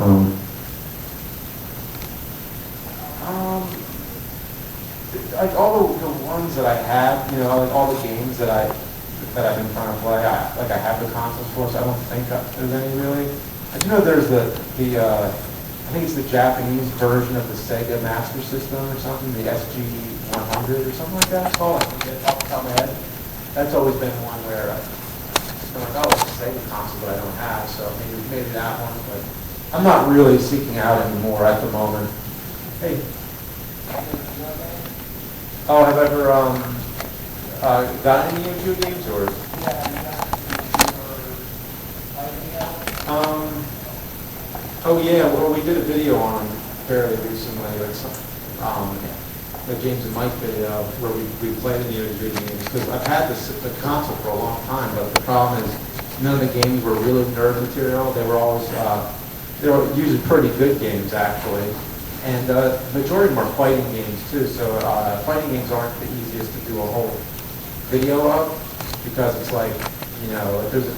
Like all the ones that I have, like all the games that I've been trying to play, I have the consoles for, so I don't think there's any really. I do know there's I think it's the Japanese version of the Sega Master System or something, the SG-100 or something like that. It's called, I forget off the top of my head. That's always been one where I've been like, oh, it's a Sega console that I don't have, so maybe that one, but I'm not really seeking out anymore at the moment. Hey. Oh, have I ever got any Neo Geo games, or? Oh yeah, well we did a video on them fairly recently, like the James and Mike video where we played the Neo Geo games, because I've had the console for a long time, but the problem is none of the games were really nerd material. They were always they were usually pretty good games actually, and the majority of them are fighting games too. So fighting games aren't the easiest to do a whole video of, because it's like there's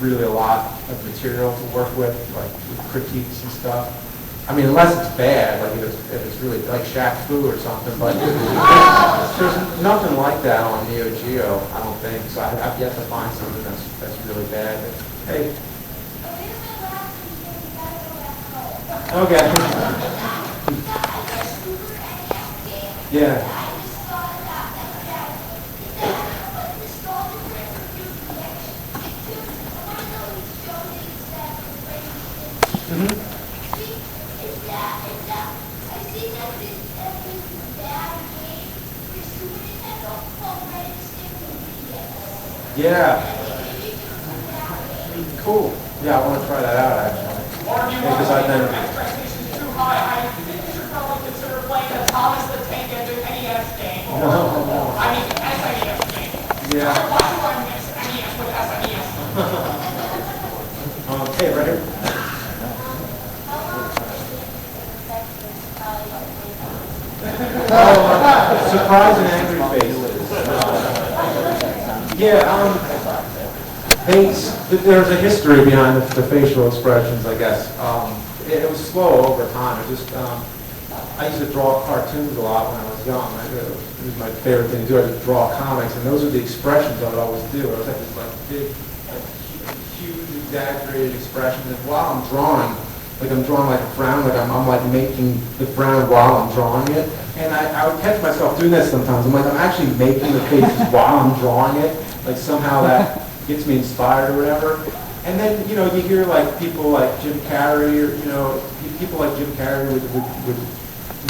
really a lot of material to work with, like critiques and stuff. I mean, unless it's bad, like if it's really like Shaq Fu or something, but there's nothing like that on Neo Geo, I don't think. So I've yet to find something that's really bad. But, hey. Okay. Yeah. Yeah. Cool. Yeah, I want to try that out actually. Or if you want to make your expectations too high, I think you should probably consider playing the Thomas the Tank NES game. I mean, SNES game. Yeah. Why do I mix NES with SNES? Okay, ready? Surprise and angry faces. There's a history behind the facial expressions, I guess. It was slow over time. I used to draw cartoons a lot when I was young. It was my favorite thing to do. I would draw comics, and those are the expressions I would always do. I was like this big, huge, exaggerated expression. And while I'm drawing like a frown, like I'm like making the frown while I'm drawing it. And I would catch myself doing that sometimes. I'm like, I'm actually making the faces while I'm drawing it. Like somehow that gets me inspired or whatever. And then, you hear like people like Jim Carrey or, people like Jim Carrey would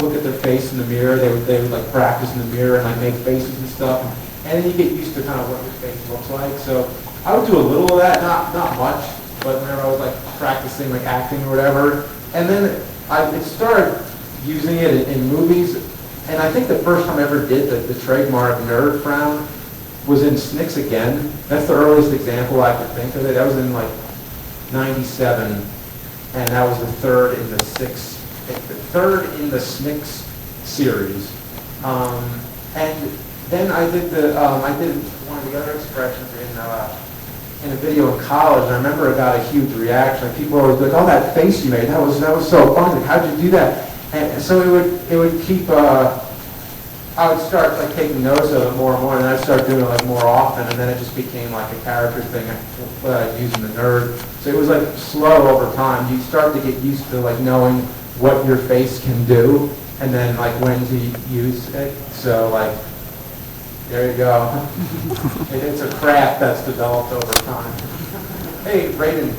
look at their face in the mirror. They would like practice in the mirror and like make faces and stuff. And then you get used to kind of what your face looks like. So I would do a little of that, not much, but whenever I was like practicing like acting or whatever. And then I started using it in movies. And I think the first time I ever did the trademark nerd frown was in Snicks Again. That's the earliest example I could think of it. That was in like 97, and that was the third in the Snicks series. And then I did one of the other expressions in a video in college, and I remember it got a huge reaction. People were always like, "Oh, that face you made, that was so funny. How'd you do that?" And so it would keep. I would start like taking notice of it more and more, and I'd start doing it like more often, and then it just became like a character thing using the nerd. So it was like slow over time. You start to get used to like knowing what your face can do, and then like when to use it. So like, there you go. It's a craft that's developed over time. Hey, Raiden.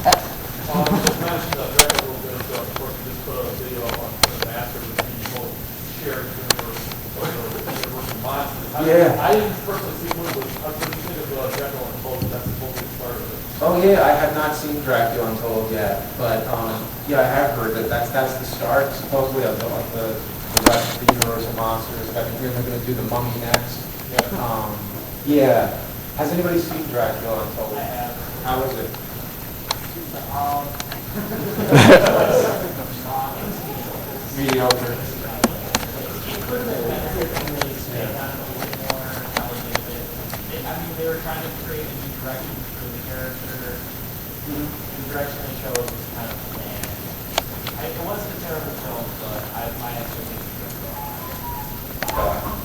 Just mentioned that a little bit ago, of course, we just put a video up on the master with the whole shared universe, or the universe of monsters. Yeah. I didn't personally see one, but I was thinking of Dracula Untold, that's supposed to be part of it. Oh yeah, I have not seen Dracula Untold yet, but yeah, I have heard that that's the start, supposedly, of the rest of the universe of monsters. I can hear they're going to do the Mummy next. Yeah. Yeah. Has anybody seen Dracula Untold? I have. How is it? Mediocre. It could have been better if they stayed on a little bit more elevated. They were trying to create a new direction for the character. The direction they chose was kind of bland. It wasn't a terrible film, but my expectations were wrong.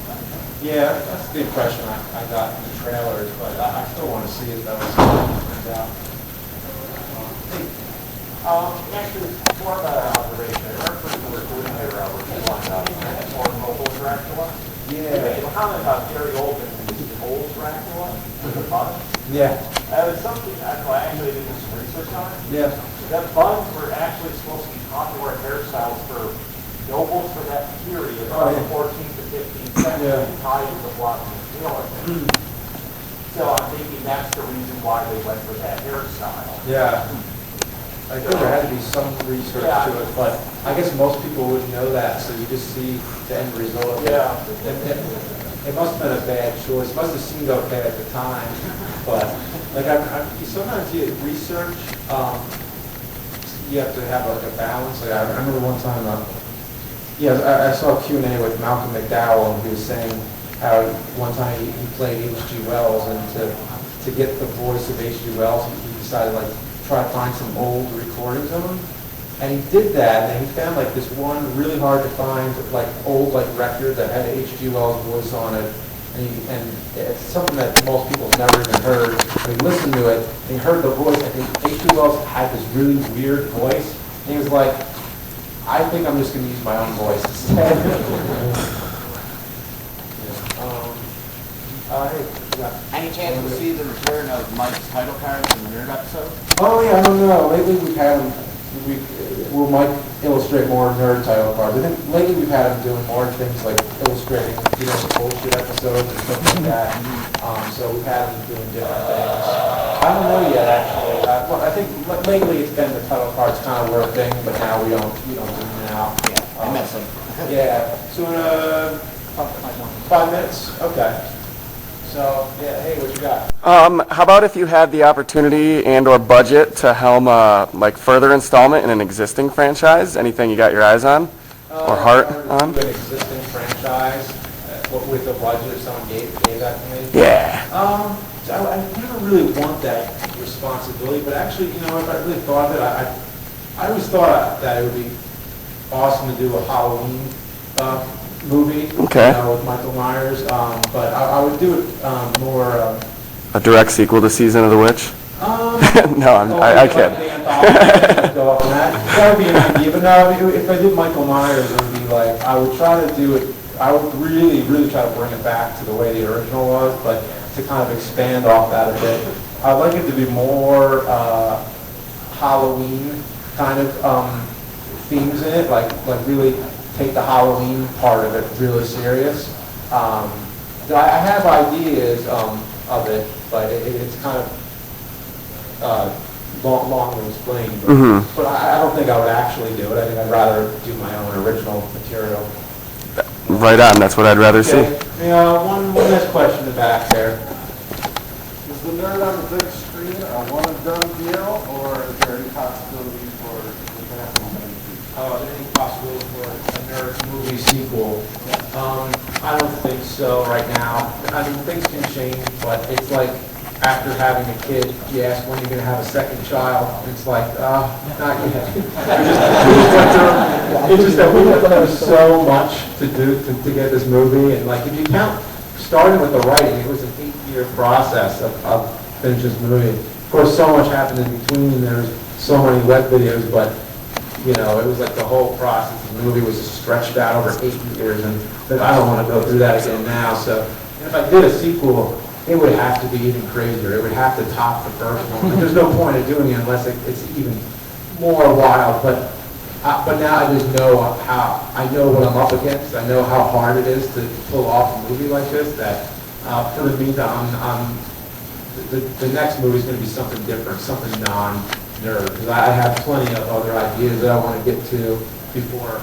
Yeah, that's the impression I got in the trailers, but I still want to see it though. Turns out. Actually, more about an observation. I remember people were doing their review on more mobile Dracula. Yeah. They made a comment about Gary Oldman and the old Dracula with the buns. Yeah. That was something I actually did some research on. Yeah. That buns were actually supposed to be popular hairstyles for nobles for that period, Oh, from yeah. the 14th to 15th century, Yeah. tied with the blood and the So I'm thinking that's the reason why they went for that hairstyle. Yeah. I think there had to be some research to it, but I guess most people wouldn't know that, so you just see the end result. Yeah. It must have been a bad choice. It must have seemed okay at the time, but like sometimes you research, you have to have like a balance. Like I remember one time, I saw a Q&A with Malcolm McDowell, and he was saying how one time he played H.G. Wells, and to get the voice of H.G. Wells, he decided like try to find some old recordings of him, and he did that, and he found like this one really hard to find like old like record that had H.G. Wells' voice on it, and it's something that most people have never even heard. And he listened to it, and he heard the voice, and H.G. Wells had this really weird voice, and he was like, I think I'm just going to use my own voice instead. Any chance we'll see the return of Mike's title cards in the nerd episode? Oh yeah, I don't know. Lately we've had them we might illustrate more nerd title cards. I think lately we've had them doing more things like illustrating, the bullshit episodes and stuff like that. So we've had them doing different things. I don't know yet, actually. Well, I think lately it's been the title cards kind of were a thing, but now we don't do them now. Yeah, I met some. Yeah. So 5 minutes? Okay. So, yeah, hey, what you got? How about if you had the opportunity and/or budget to helm like further installment in an existing franchise? Anything you got your eyes on or heart on? An existing franchise with a budget, if someone gave that to me. Yeah. So I never really want that responsibility, but actually, if I really thought of it, I always thought that it would be awesome to do a Halloween movie, Okay. With Michael Myers, but I would do it more. A direct sequel to Season of the Witch? No, I kid. That would be an idea, but no, if I did Michael Myers, it would be like, I would try to do it, I would really, really try to bring it back to the way the original was, but to kind of expand off that a bit. I'd like it to be more Halloween kind of themes in it, like really take the Halloween part of it really serious. I have ideas of it, but it's kind of long to explain. But I don't think I would actually do it. I think I'd rather do my own original material. Right on, that's what I'd rather see. One last question in the back there. Is the nerd on the big screen a one-and-done deal, or is there any possibility for it to happen in the future? Is there any possibility for a nerd movie sequel? I don't think so right now. I mean, things can change, but it's like after having a kid, you ask when you're going to have a second child, and it's like, not yet. It's just that we have so much to do to get this movie, and like if you count starting with the writing, it was an 8-year process of finish this movie. Of course, so much happened in between, and there's so many web videos, but it was like the whole process. The movie was stretched out over 8 years, and I don't want to go through that again now. So if I did a sequel, it would have to be even crazier. It would have to top the first one. There's no point of doing it unless it's even more wild. But now I just know I know what I'm up against. I know how hard it is to pull off a movie like this. That for the meantime, the next movie is going to be something different, something non-nerd. Because I have plenty of other ideas that I want to get to before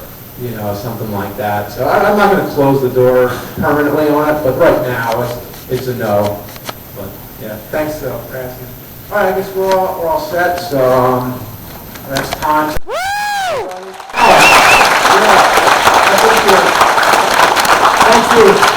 something like that. So I'm not going to close the door permanently on it. But right now it's a no. But yeah, thanks for asking. All right, I guess we're all set. So next time. Woo! Yeah, I think thank you.